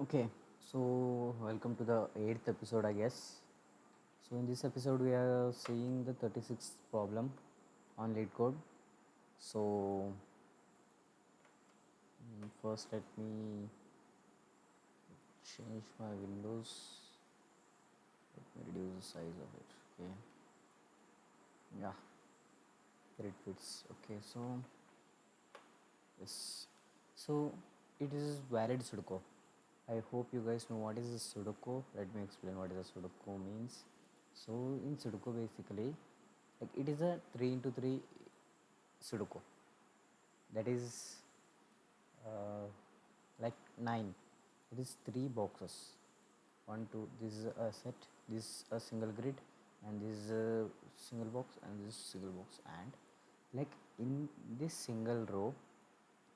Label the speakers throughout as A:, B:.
A: Okay, so welcome to the 8th episode, I guess. So, in this episode, we are seeing the 36th problem on Leetcode. So, first, let me change my windows. Let me reduce the size of it. Okay, yeah, there it fits. Okay, so yes, so it is valid Sudoku. I hope you guys know what is a Sudoku. Let me explain what is a Sudoku means. So, in Sudoku, basically, like it is a 3 into 3 Sudoku. That is uh, like 9. It is 3 boxes. 1 2, this is a set, this is a single grid, and this is a single box, and this single box. And like in this single row,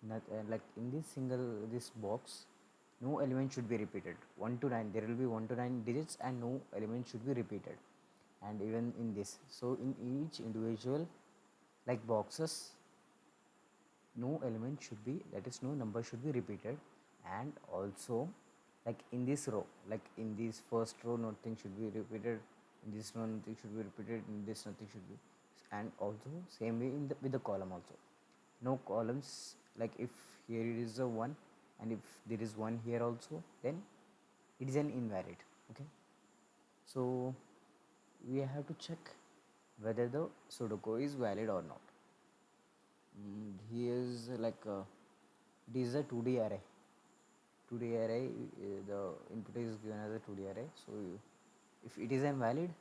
A: not like in this box, no element should be repeated. 1 to 9, there will be 1 to 9 digits, and no element should be repeated. And even in this, so in each individual like boxes, no element should be, that is no number should be repeated. And also, like in this row, like in this first row, nothing should be repeated. In this row, nothing should be repeated. In this, nothing should be. And also same way in the with the column also, no columns. Like if here it is a 1, and if there is 1 here also, then it is an invalid. Okay, so we have to check whether the Sudoku is valid or not. Here's like this is a 2D array. 2D array, the input is given as a 2D array. So if it is invalid,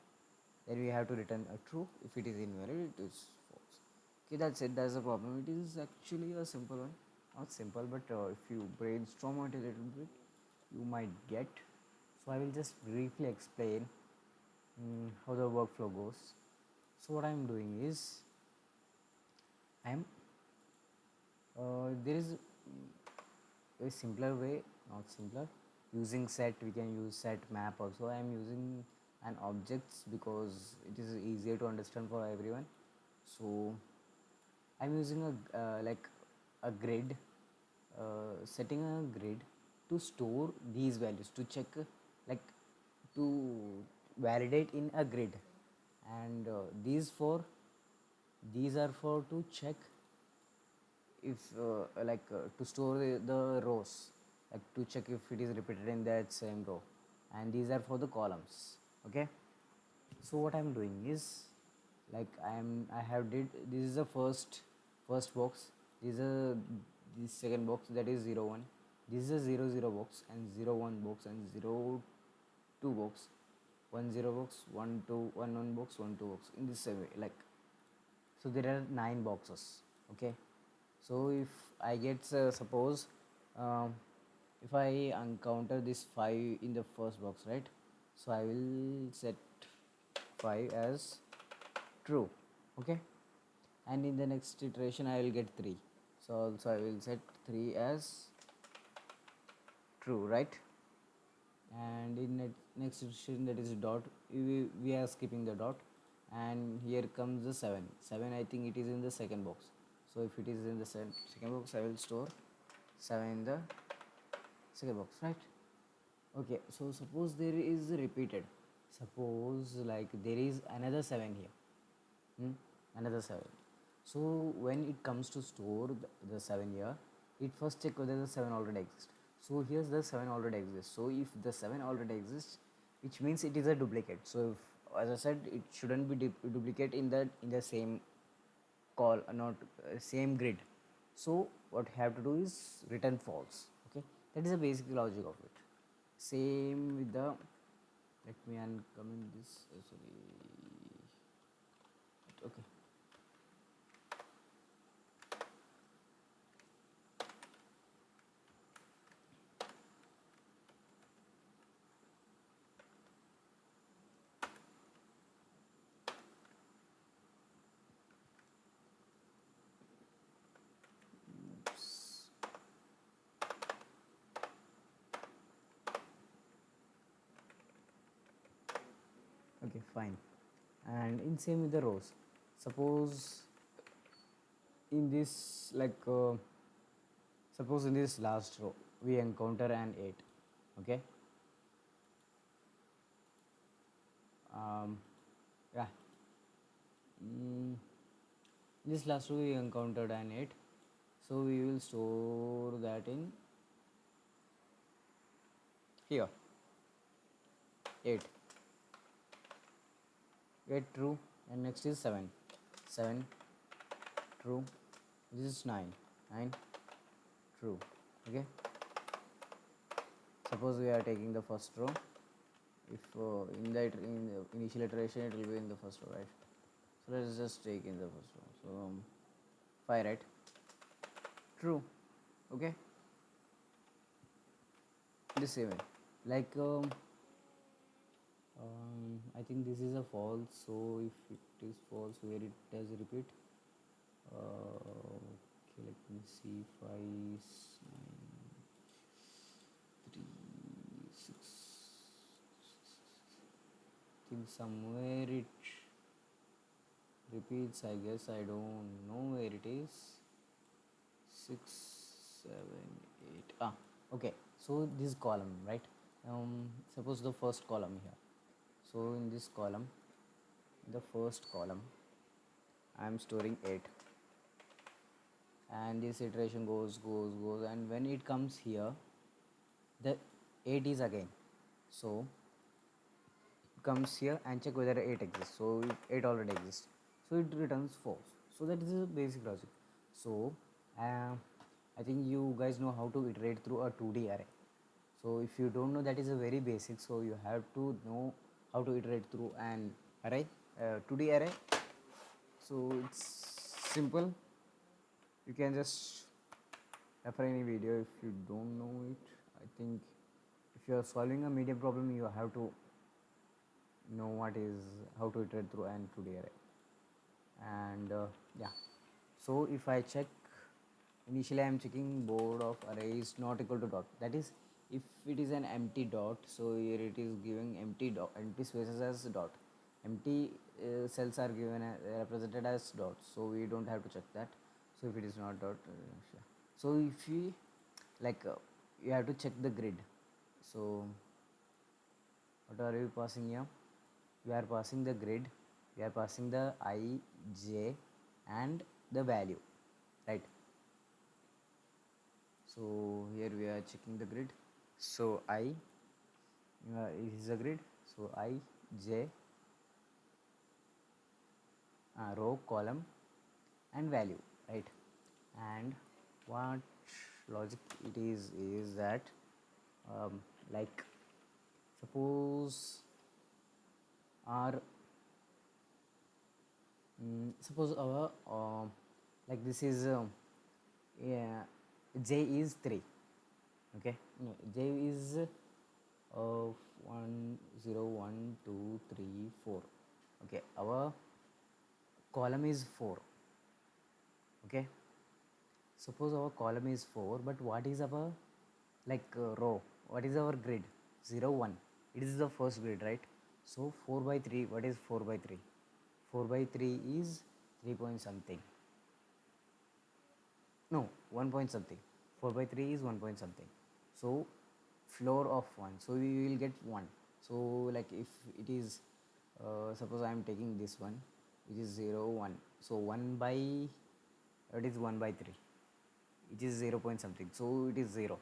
A: then we have to return a true. If it is invalid, it is false. Okay, that's it. That's the problem. It is actually a simple one. Not simple, but if you brainstorm it a little bit, you might get. So I will just briefly explain how the workflow goes. So what I am doing is, I am there is a simpler way, not simpler. Using set, we can use set map also. I am using an objects because it is easier to understand for everyone. So I'm using a like a grid, setting a grid to store these values, to check like to validate in a grid. And these are for to check if to store the rows, like to check if it is repeated in that same row. And these are for the columns. Okay, so what I'm doing is, like I have did, this is the first box, this is a this second box, that is 0 1, this is a 0 0 box, and 0 1 box, and 0 2 box, 1 0 box, 1 2 1 1 box, 1 2 box, in this same way. Like, so there are 9 boxes. Okay, so if I get suppose um, if I encounter this 5 in the first box, right? So I will set 5 as true. Okay, and in the next iteration I will get 3, so also I will set 3 as true, right? And in next iteration, that is dot, we are skipping the dot, and here comes the 7. I think it is in the second box. So if it is in the second box, I will store 7 in the second box, right? Okay, so suppose there is repeated, suppose like there is another 7 here. Another 7. So when it comes to store the 7 here, it first check whether the 7 already exists. So here's the 7 already exists. So if the 7 already exists, which means it is a duplicate. So if, as I said, it shouldn't be duplicate in the same call, not same grid. So what you have to do is return false. Okay, that is the basic logic of it. Same with the, let me uncomment this. Sorry. Okay. Oops. Okay, fine. And in same with the rows, suppose in this, like suppose in this last row we encounter an 8. Okay. Yeah. mm, this last row we encountered an 8, so we will store that in here. 8 true, and next is 7 true. This is 9 true. Okay, suppose we are taking the first row. If in the initial iteration it will be in the first row, right? So let's just take in the first row. So 5, right? True. Okay, the same way, like I think this is a false, so if it is false, where it does repeat. Okay, let me see. 5, 9, 3, 6. I think somewhere it repeats, I guess. I don't know where it is. 6, 7, 8. Okay, so this column, right? Suppose the first column here. So in this column, the first column, I am storing 8, and this iteration goes, and when it comes here, the 8 is again. So comes here and check whether 8 exists. So if 8 already exists, so it returns false. So that is the basic logic. So I think you guys know how to iterate through a 2D array. So if you don't know, that is a very basic. So you have to know how to iterate through an array, 2D array. So it's simple. You can just refer any video if you don't know it. I think if you are solving a medium problem, you have to know what is how to iterate through an 2D array. And yeah, so if I check, initially I am checking board of array is not equal to dot. That is, if it is an empty dot, so here it is giving empty spaces as dot. Empty cells are given represented as dots, so we don't have to check that. So if it is not dot, yeah. So if we like you have to check the grid. So what are we passing here? We are passing the grid, we are passing the I, j and the value, right? So here we are checking the grid. So I is a grid, so I, j, row, column and value, right? And what logic it is that like suppose our suppose our like this is yeah, j is 3. Okay, no, j is 1 0 1 2 3 4. Okay, our column is 4. Okay, suppose our column is 4, but what is our row, what is our grid? 0 1, it is the first grid, right? So 4 by 3, what is 4 by 3? 4 by 3 is 3 point something. No, 1 point something. 4 by 3 is 1 point something. So floor of 1, so we will get 1. So like if it is suppose I am taking this one, which is 0 1, so 1 by, it is 1 by 3, it is 0 point something, so it is 0,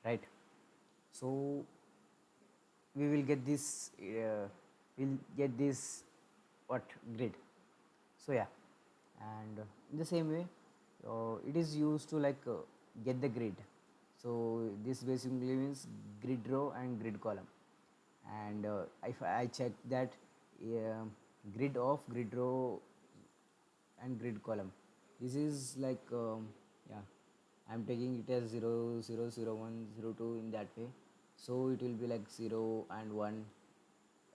A: right? So we will get this we'll get this what grid. So yeah, and in the same way it is used to get the grid. So this basically means grid row and grid column. And if I check that grid of grid row and grid column, this is yeah, I'm taking it as 0 0 0 1 0 2 in that way. So it will be like 0 and 1,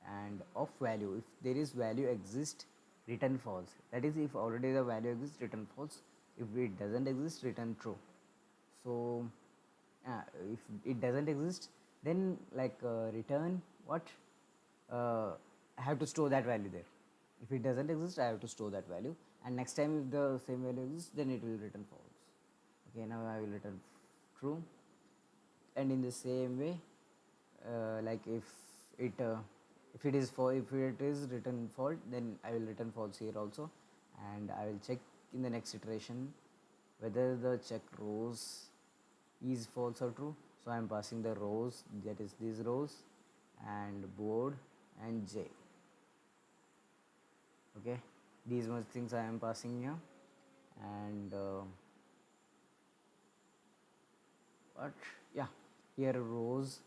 A: and of value, if there is value exist, return false. That is, if already the value exists, return false. If it doesn't exist, return true. So if it doesn't exist, then return what, I have to store that value there. If it doesn't exist, I have to store that value, and next time if the same value exists, then it will return false. Okay, now I will return true. and in the same way, like if it is for if it is written fault, then I will return false here also, and I will check in the next iteration whether the check rows is false or true. So I am passing the rows, that is these rows, and board and j. Okay, these much things I am passing here. And what yeah, here rows,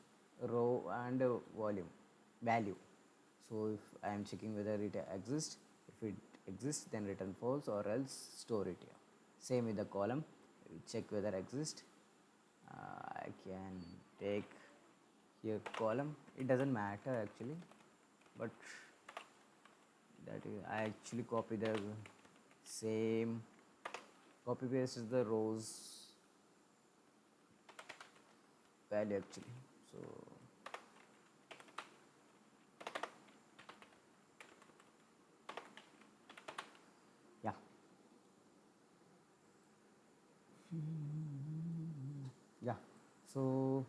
A: row, and volume value. So if I am checking whether it exists, if it exists, then return false, or else store it here. Same with the column, check whether exists. I can take here column, it doesn't matter actually, but that is, I actually copy the same, copy paste the rows value actually. So yeah, yeah, so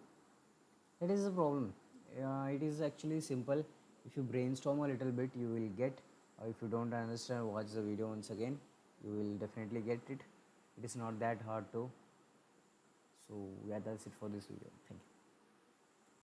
A: that is the problem. It is actually simple. If you brainstorm a little bit, you will get, or if you don't understand, watch the video once again, you will definitely get it. It is not that hard to. So yeah, that's it for this video. Thank you.